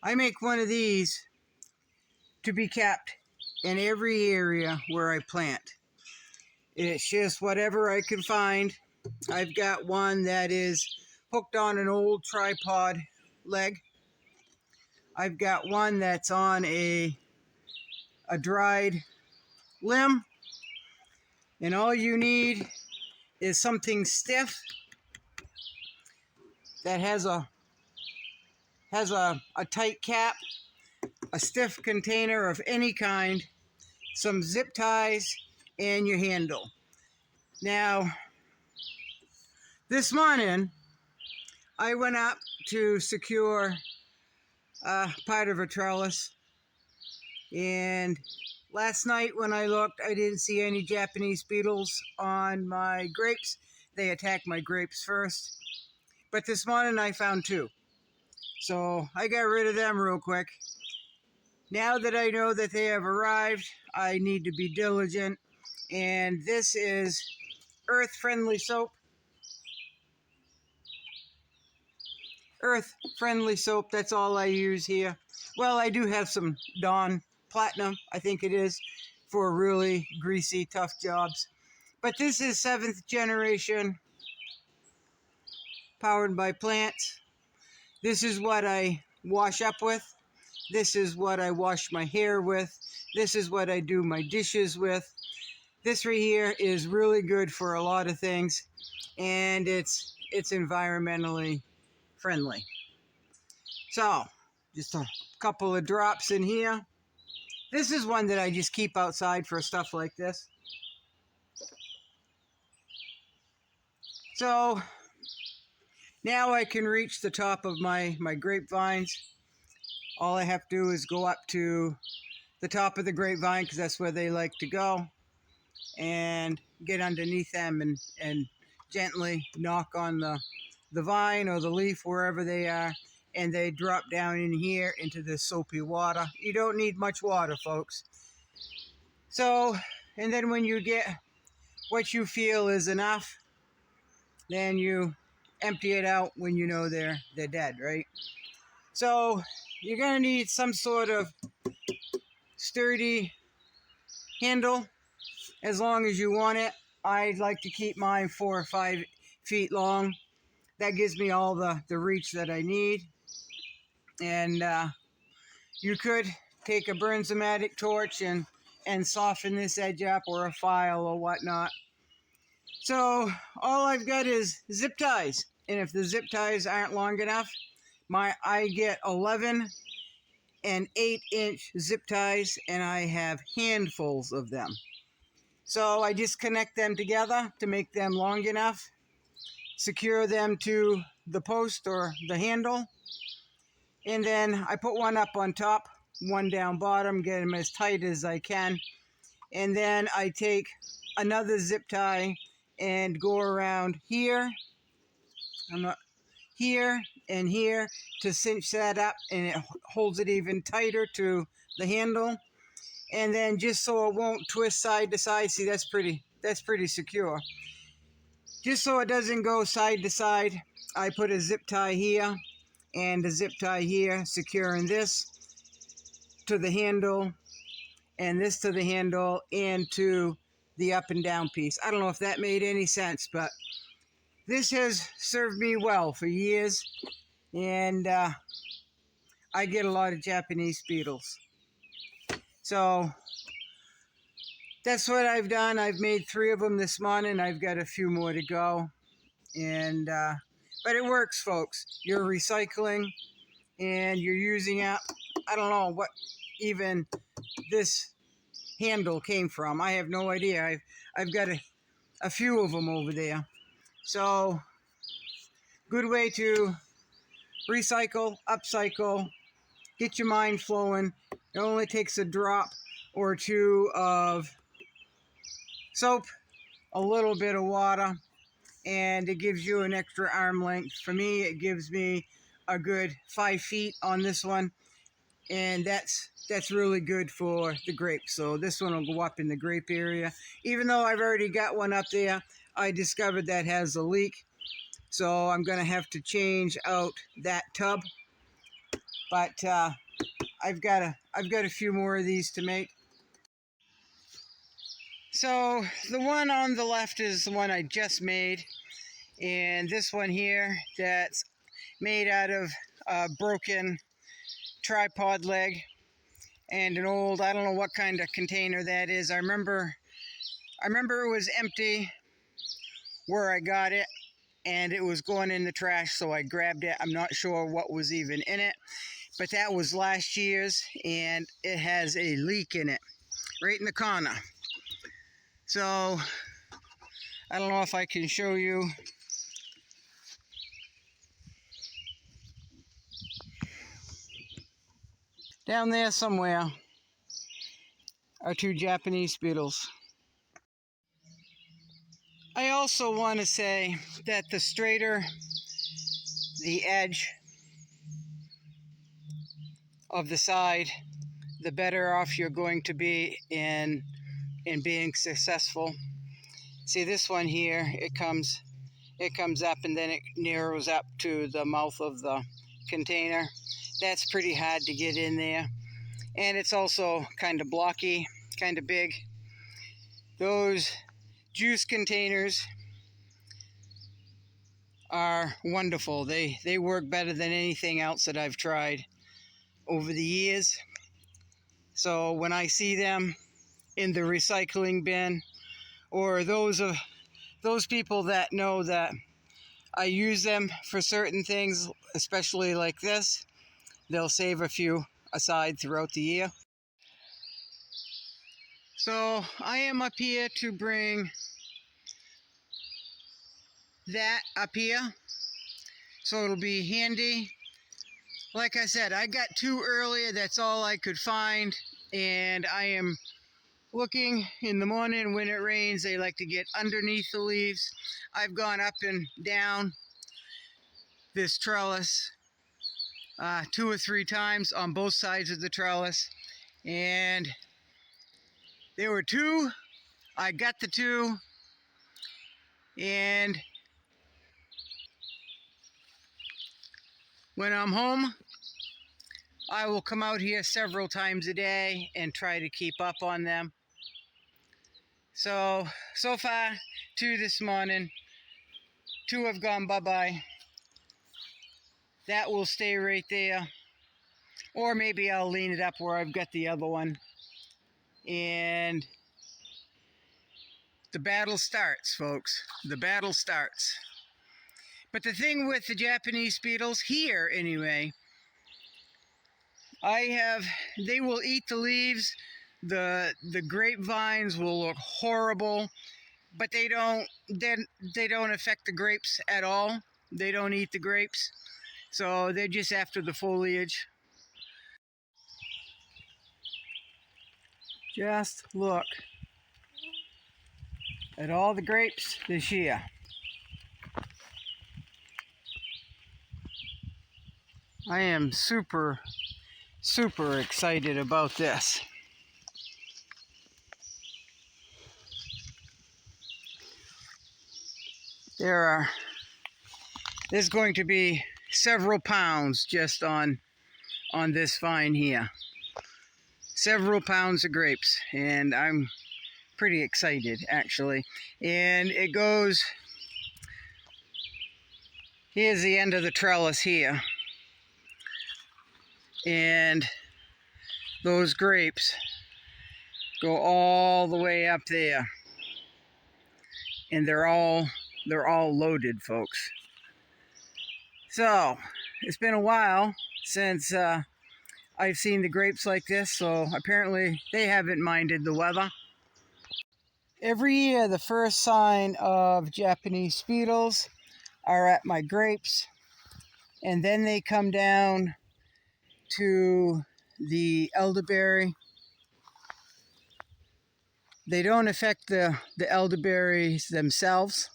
I make one of these to be kept in every area where I plant. It's just whatever I can find. I've got one that is hooked on an old tripod leg. I've got one that's on a dried limb. And all you need is something stiff that has a tight cap, a stiff container of any kind, some zip ties, and your handle. Now, this morning, I went up to secure part of a trellis, and last night when I looked, I didn't see any Japanese beetles on my grapes. They attacked my grapes first. But this morning I found 2. So I got rid of them real quick. Now that I know that they have arrived, I need to be diligent. And this is earth-friendly soap. Earth-friendly soap, that's all I use here. Well, I do have some Dawn Platinum, I think it is, for really greasy, tough jobs. But this is 7th generation, powered by plants. This is what I wash up with. This is what I wash my hair with. This is what I do my dishes with. This right here is really good for a lot of things, and it's environmentally friendly. So, just a couple of drops in here. This is one that I just keep outside for stuff like this. So, now I can reach the top of my grapevines. All I have to do is go up to the top of the grapevine, because that's where they like to go, and get underneath them and gently knock on the vine or the leaf, wherever they are, and they drop down in here into the soapy water. You don't need much water, folks. So, and then when you get what you feel is enough, then you empty it out when you know they're dead, right? So you're going to need some sort of sturdy handle, as long as you want it. I like to keep mine 4 or 5 feet long. That gives me all the reach that I need. And you could take a Bernzomatic torch and soften this edge up, or a file or whatnot. So all I've got is zip ties. And if the zip ties aren't long enough, I get 11 and 8-inch zip ties, and I have handfuls of them. So I just connect them together to make them long enough, secure them to the post or the handle, and then I put one up on top, one down bottom, get them as tight as I can, and then I take another zip tie and go around here, here and here, to cinch that up, and it holds it even tighter to the handle. And then, just so it won't twist side to side, see, that's pretty secure. Just so it doesn't go side to side, I put a zip tie here and a zip tie here, securing this to the handle and this to the handle and to the up and down piece. I don't know if that made any sense, but this has served me well for years, and I get a lot of Japanese beetles. So that's what I've done. I've made 3 of them this morning. I've got a few more to go. And but it works, folks. You're recycling and you're using up, I don't know what even this handle came from. I have no idea. I've got a few of them over there. So good way to recycle, upcycle, get your mind flowing. It only takes a drop or 2 of soap, a little bit of water, and it gives you an extra arm length. For me, it gives me a good 5 feet on this one, and that's really good for the grapes. So this one will go up in the grape area. Even though I've already got one up there, I discovered that has a leak. So I'm going to have to change out that tub. but I've got a few more of these to make. So the one on the left is the one I just made, and this one here that's made out of a broken tripod leg and an old, I don't know what kind of container that is. I remember it was empty where I got it, and it was going in the trash, so I grabbed it. I'm not sure what was even in it, but that was last year's, and it has a leak in it right in the corner. So I don't know if I can show you. Down there somewhere are 2 Japanese beetles. I also want to say that the straighter the edge of the side, the better off you're going to be in being successful. See this one here, it comes up and then it narrows up to the mouth of the container. That's pretty hard to get in there. And it's also kind of blocky, kind of big. Those juice containers are wonderful. They work better than anything else that I've tried over the years. So when I see them in the recycling bin, or those people that know that I use them for certain things, especially like this, they'll save a few aside throughout the year. So I am up here to bring that up here, so it'll be handy. Like I said, I got 2 earlier, that's all I could find, and I am looking in the morning when it rains. They like to get underneath the leaves. I've gone up and down this trellis 2 or 3 times on both sides of the trellis, and there were 2. I got the 2, and when I'm home, I will come out here several times a day and try to keep up on them. So far, 2 this morning, 2 have gone bye-bye. That will stay right there. Or maybe I'll lean it up where I've got the other one. And the battle starts, folks. The battle starts. But the thing with the Japanese beetles, here anyway, they will eat the leaves. The grapevines will look horrible, but they don't affect the grapes at all. They don't eat the grapes, so they're just after the foliage. Just look at all the grapes this year. I am super excited about this. There's going to be several pounds just on this vine here. Several pounds of grapes, and I'm pretty excited actually. And it goes, here's the end of the trellis here, and those grapes go all the way up there, and they're all loaded, folks. So it's been a while since I've seen the grapes like this, so apparently they haven't minded the weather. Every year, the first sign of Japanese beetles are at my grapes, and then they come down to the elderberry. They don't affect the elderberries themselves,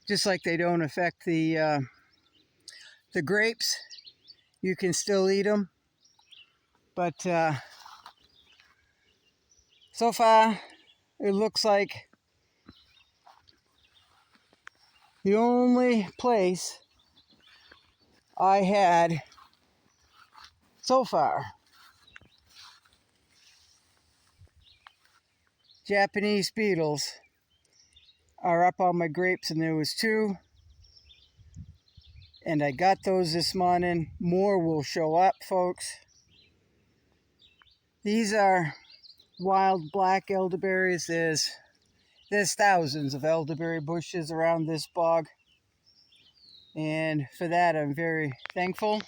just like they don't affect the grapes. You can still eat them, but so far it looks like the only place I had so far. Japanese beetles are up on my grapes, and there was 2. And I got those this morning. More will show up, folks. These are wild black elderberries. There's thousands of elderberry bushes around this bog. And for that, I'm very thankful.